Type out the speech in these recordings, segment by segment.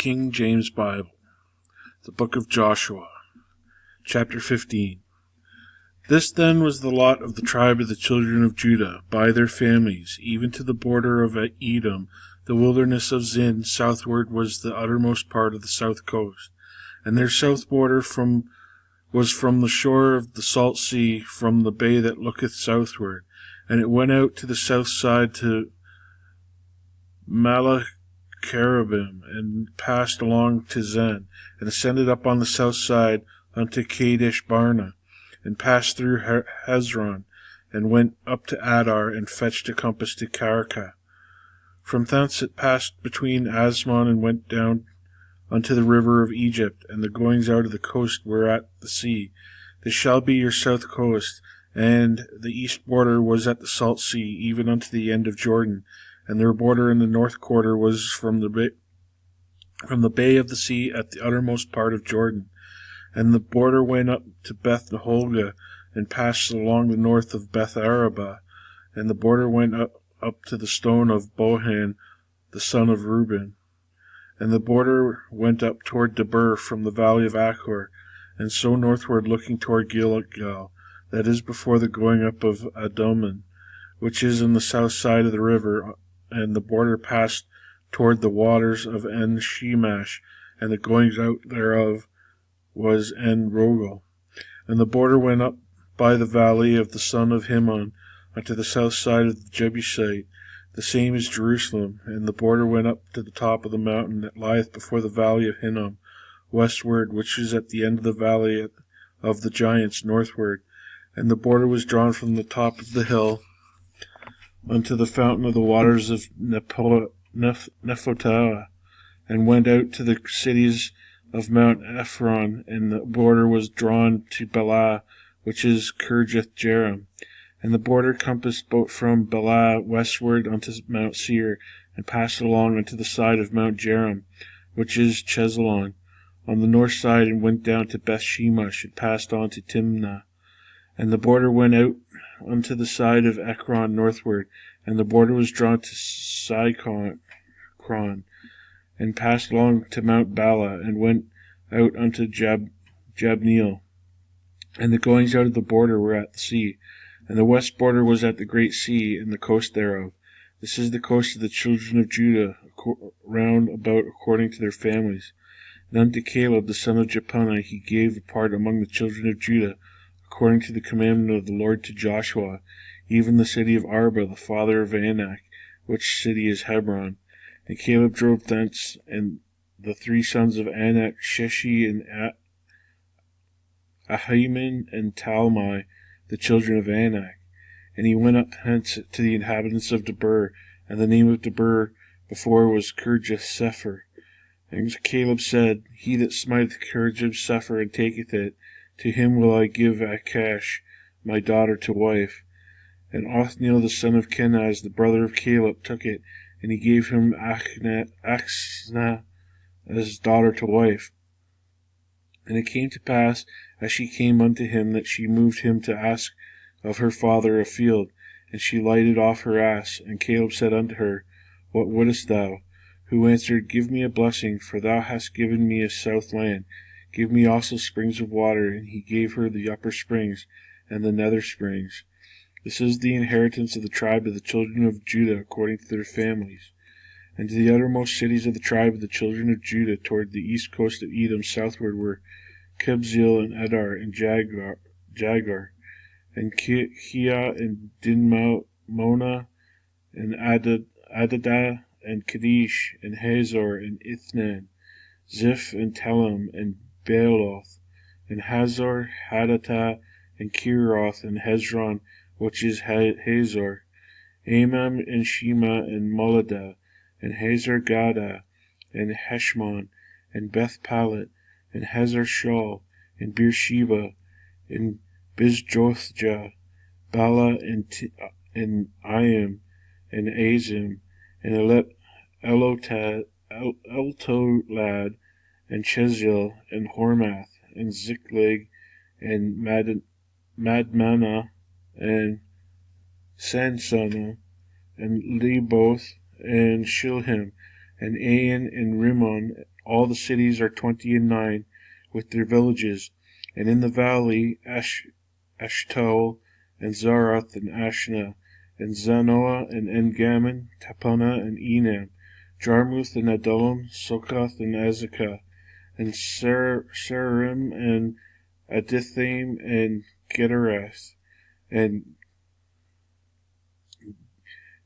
King James Bible, the book of Joshua, chapter 15. This then was the lot of the tribe of the children of Judah, by their families, even to the border of Edom. The wilderness of Zin southward was the uttermost part of the south coast, and their south border was from the shore of the salt sea, from the bay that looketh southward, and it went out to the south side to Malacharabim, and passed along to Zen, and ascended up on the south side unto Kadesh Barnea, and passed through Hezron, and went up to Adar, and fetched a compass to Karaka. From thence it passed between Asmon, and went down unto the river of Egypt, and the goings out of the coast were at the sea. This shall be your south coast, and the east border was at the salt sea, even unto the end of Jordan, and their border in the north quarter was from the bay of the sea at the uttermost part of Jordan. And the border went up to Beth Houleigan, and passed along the north of Beth Arabah, and the border went up to the stone of Bohan, the son of Reuben. And the border went up toward Debir from the valley of Achor, and so northward looking toward Gilgal, that is before the going up of Adummim, which is in the south side of the river, and the border passed toward the waters of En Shemesh, and the goings out thereof was En Rogel. And the border went up by the valley of the son of Hinnom unto the south side of the Jebusite, the same is Jerusalem, and the border went up to the top of the mountain that lieth before the valley of Hinnom, westward, which is at the end of the valley of the giants, northward. And the border was drawn from the top of the hill unto the fountain of the waters of Nephotah, and went out to the cities of Mount Ephron, and the border was drawn to Bela, which is Kirjath-jearim. And the border compassed both from Bela westward unto Mount Seir, and passed along unto the side of Mount Jearim, which is Chesalon, on the north side, and went down to Beth Shemesh, and passed on to Timnah. And the border went out unto the side of Ekron northward, and the border was drawn to Sychron, and passed along to Mount Bala, and went out unto Jabneel. And the goings out of the border were at the sea. And the west border was at the great sea, and the coast thereof. This is the coast of the children of Judah, round about according to their families. And unto Caleb the son of Jephunneh he gave a part among the children of Judah, according to the commandment of the Lord to Joshua, even the city of Arba, the father of Anak, which city is Hebron. And Caleb drove thence, and the three sons of Anak, Sheshi, and Ahiman, and Talmai, the children of Anak. And he went up hence to the inhabitants of Debir, and the name of Debir before was Kirjath-sepher. And Caleb said, He that smiteth Kirjath-sepher and taketh it, to him will I give Achash, my daughter, to wife. And Othniel the son of Kenaz, the brother of Caleb, took it, and he gave him Achsah as daughter to wife. And it came to pass, as she came unto him, that she moved him to ask of her father a field, and she lighted off her ass. And Caleb said unto her, What wouldest thou? Who answered, Give me a blessing, for thou hast given me a south land. Give me also springs of water. And he gave her the upper springs and the nether springs. This is the inheritance of the tribe of the children of Judah according to their families. And to the uttermost cities of the tribe of the children of Judah toward the east coast of Edom southward were Kibzil, and Edar, and Jagar, and Kia, and Dinmona, and Adadah, and Kadesh, and Hazor, and Ithnan, Ziph, and Telem, and Baaloth, and Hazor, Hadattah, and Kiroth, and Hezron, which is Hazor, Amam, and Shema, and Moladah, and Hazar Gada, and Heshmon, and Beth Palet, and Hazar Shul, and Beersheba, and Bizjothjah, Bala, and Ayim, and Azim, and Eltolad, and Chesil, and Hormath, and Ziklag, and Madmana, and Sansana, and Leboth, and Shilhim, and Ain and Rimmon. All the cities are 29, with their villages. And in the valley, Eshtaol, and Zarath, and Ashna, and Zanoah, and Engammon, Tappunah, and Enam, Jarmuth, and Adullam, Sokoth, and Azekah, and Sarim, and Adithaim, and Gederath, and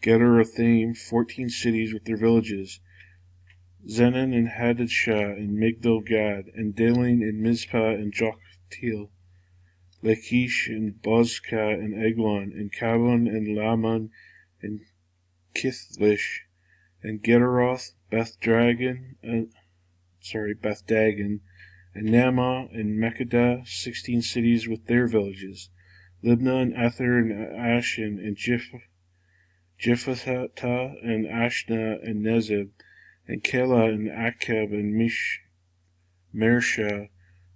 Gederothaim, 14 cities with their villages. Zenon, and Hadadshah, and Migdal Gad, and Daline, and Mizpah, and Joktheel, Lachish, and Bozkah, and Eglon, and Kabon, and Laman, and Kithlish, and Gederoth, Beth-Dagon, and Naamah, and Mekkedah, 16 cities with their villages. Libnah, and Ether, and Ashan, and Jiphathah, and Ashna, and Nezib, and Keilah, and Akab, and Mersha,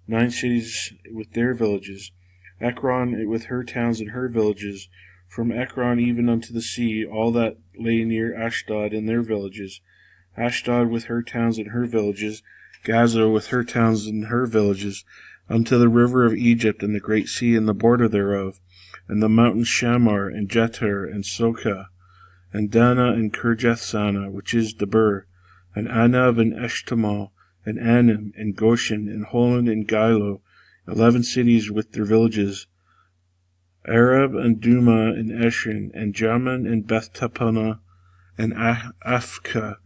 9 cities with their villages. Ekron with her towns and her villages, from Ekron even unto the sea, all that lay near Ashdod and their villages. Ashdod with her towns and her villages, Gaza with her towns and her villages, unto the river of Egypt and the great sea and the border thereof, and the mountains Shamar, and Jether, and Sokah, and Dana, and Kirjath-Sana, which is Debir, and Anab, and Eshtemal, and Anim, and Goshen, and Holon, and Gilo, 11 cities with their villages. Arab, and Duma, and Eshin, and Jaman, and Beth-Tappunah, and Afkah,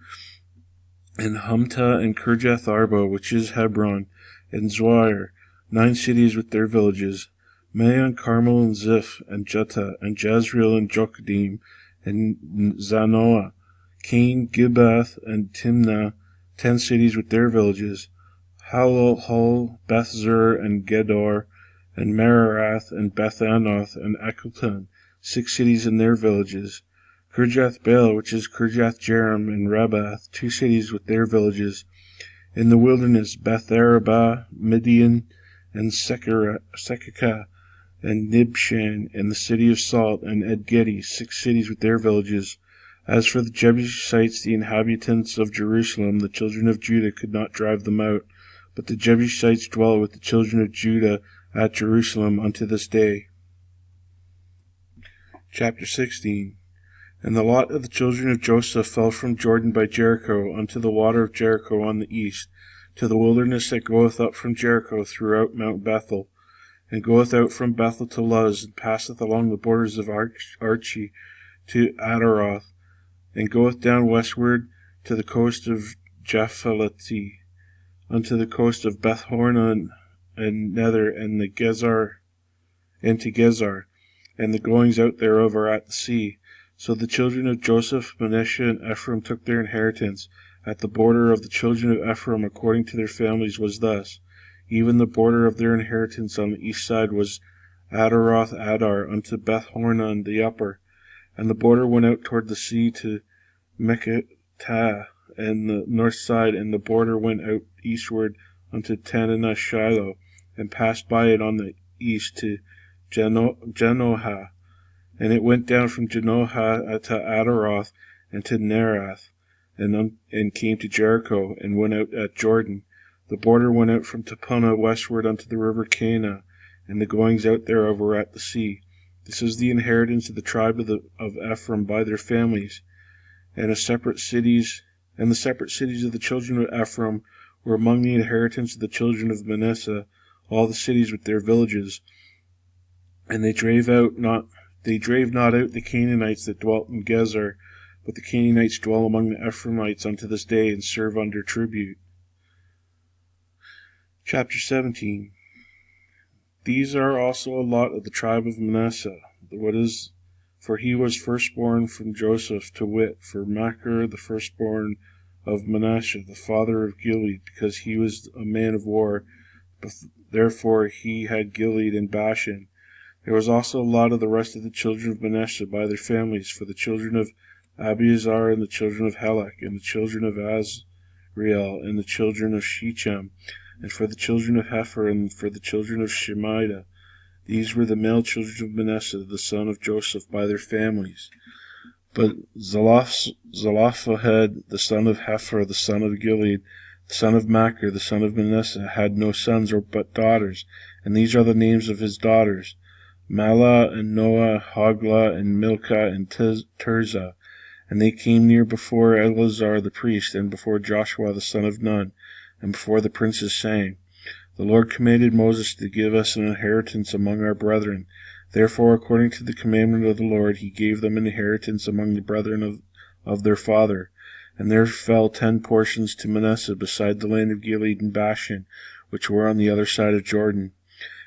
and Humta, and Kirjath Arba, which is Hebron, and Zoir, 9 cities with their villages. Maon, Carmel, and Ziph, and Juttah, and Jezreel, and Jokdim, and Zanoah, Cain, Gibath, and Timnah, 10 cities with their villages. Halal, Beth-Zur, and Gedor, and Merarath, and Beth-Anoth, and Ekelton, 6 cities and their villages. Kirjath-Baal, which is Kirjath-Jearim, and Rabbath, 2 cities with their villages. In the wilderness, Beth-Arabah, Midian, and Sekekah, and Nibshan, and the city of Salt, and Engedi, 6 cities with their villages. As for the Jebusites, the inhabitants of Jerusalem, the children of Judah could not drive them out, but the Jebusites dwell with the children of Judah at Jerusalem unto this day. Chapter 16. And the lot of the children of Joseph fell from Jordan by Jericho unto the water of Jericho on the east, to the wilderness that goeth up from Jericho throughout Mount Bethel, and goeth out from Bethel to Luz, and passeth along the borders of Archi to Adaroth, and goeth down westward to the coast of Japhalati, unto the coast of Beth-Horon, and Nether, and the Gezar, and to Gezar, and the goings out thereof are at the sea. So the children of Joseph, Manasseh, and Ephraim took their inheritance. At the border of the children of Ephraim, according to their families, was thus. Even the border of their inheritance on the east side was Adaroth Adar, unto Beth-Horon the upper. And the border went out toward the sea to Mekketah, and the north side, and the border went out eastward unto Tananah Shiloh, and passed by it on the east to Janohah. And it went down from Janohah to Adaroth, and to Nerath, and came to Jericho, and went out at Jordan. The border went out from Tappunah westward unto the river Cana, and the goings out thereof were at the sea. This is the inheritance of the tribe of Ephraim by their families. And the separate cities of the children of Ephraim were among the inheritance of the children of Manasseh, all the cities with their villages. And they drave not out the Canaanites that dwelt in Gezer, but the Canaanites dwell among the Ephraimites unto this day, and serve under tribute. Chapter 17. These are also a lot of the tribe of Manasseh. For he was firstborn from Joseph, to wit, for Machir the firstborn of Manasseh, the father of Gilead, because he was a man of war. Therefore he had Gilead and Bashan. There was also a lot of the rest of the children of Manasseh by their families, for the children of Abiezar, and the children of Helek, and the children of Azriel, and the children of Shechem, and for the children of Hefer, and for the children of Shemida. These were the male children of Manasseh, the son of Joseph, by their families. But Zelophehad, the son of Hepher, the son of Gilead, the son of Machir, the son of Manasseh, had no sons but daughters, and these are the names of his daughters: Mahlah, and Noah, Hoglah, and Milcah, and Tirzah. And they came near before Eleazar the priest, and before Joshua the son of Nun, and before the princes, saying, The Lord commanded Moses to give us an inheritance among our brethren. Therefore, according to the commandment of the Lord, he gave them an inheritance among the brethren of their father. And there fell 10 portions to Manasseh, beside the land of Gilead and Bashan, which were on the other side of Jordan.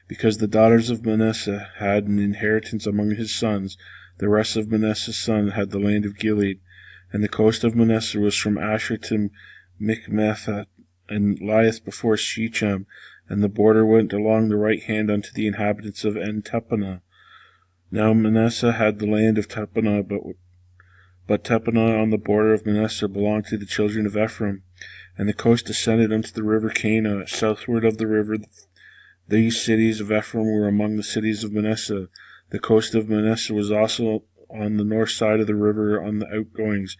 Because the daughters of Manasseh had an inheritance among his sons, the rest of Manasseh's sons had the land of Gilead. And the coast of Manasseh was from Asher to Michmethath, and lieth before Shechem, and the border went along the right hand unto the inhabitants of En-Tepanah. Now Manasseh had the land of Tepanah, but Tepanah on the border of Manasseh belonged to the children of Ephraim. And the coast descended unto the river Cana, southward of the river. These cities of Ephraim were among the cities of Manasseh. The coast of Manasseh was also on the north side of the river, on the outgoings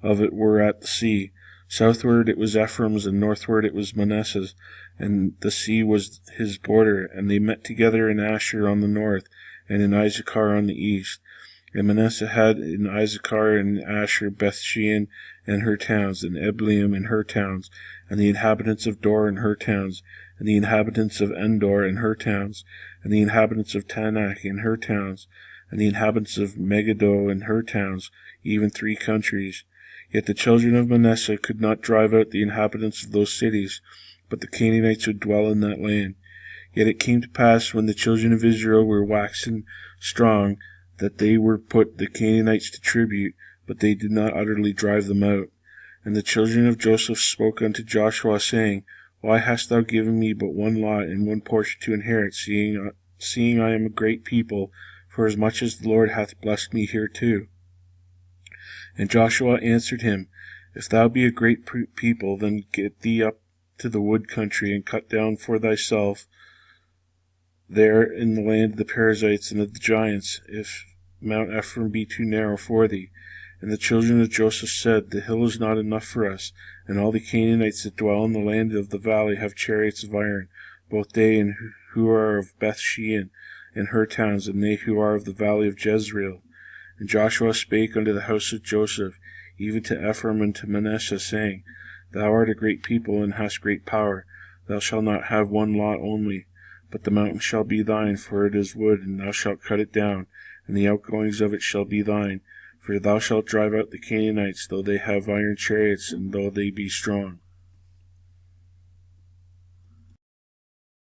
of it were at the sea. Southward it was Ephraim's, and northward it was Manasseh's, and the sea was his border. And they met together in Asher on the north, and in Issachar on the east. And Manasseh had in Issachar and Asher Bethshean and her towns, and Ebleam and her towns, and the inhabitants of Dor and her towns, and the inhabitants of Endor and her towns, and the inhabitants of Tanakh and her towns, and the inhabitants of Megiddo and her towns, even 3 countries. Yet the children of Manasseh could not drive out the inhabitants of those cities, but the Canaanites would dwell in that land. Yet it came to pass, when the children of Israel were waxen strong, that they were put the Canaanites to tribute, but they did not utterly drive them out. And the children of Joseph spoke unto Joshua, saying, Why hast thou given me but 1 lot and 1 portion to inherit, seeing I am a great people, for as much as the Lord hath blessed me hereto? And Joshua answered him, If thou be a great people, then get thee up to the wood country, and cut down for thyself there in the land of the Perizzites and of the giants, if Mount Ephraim be too narrow for thee. And the children of Joseph said, The hill is not enough for us, and all the Canaanites that dwell in the land of the valley have chariots of iron, both they and who are of Bethshean and her towns, and they who are of the valley of Jezreel. And Joshua spake unto the house of Joseph, even to Ephraim and to Manasseh, saying, Thou art a great people, and hast great power. Thou shalt not have 1 lot only, but the mountain shall be thine, for it is wood, and thou shalt cut it down, and the outgoings of it shall be thine. For thou shalt drive out the Canaanites, though they have iron chariots, and though they be strong.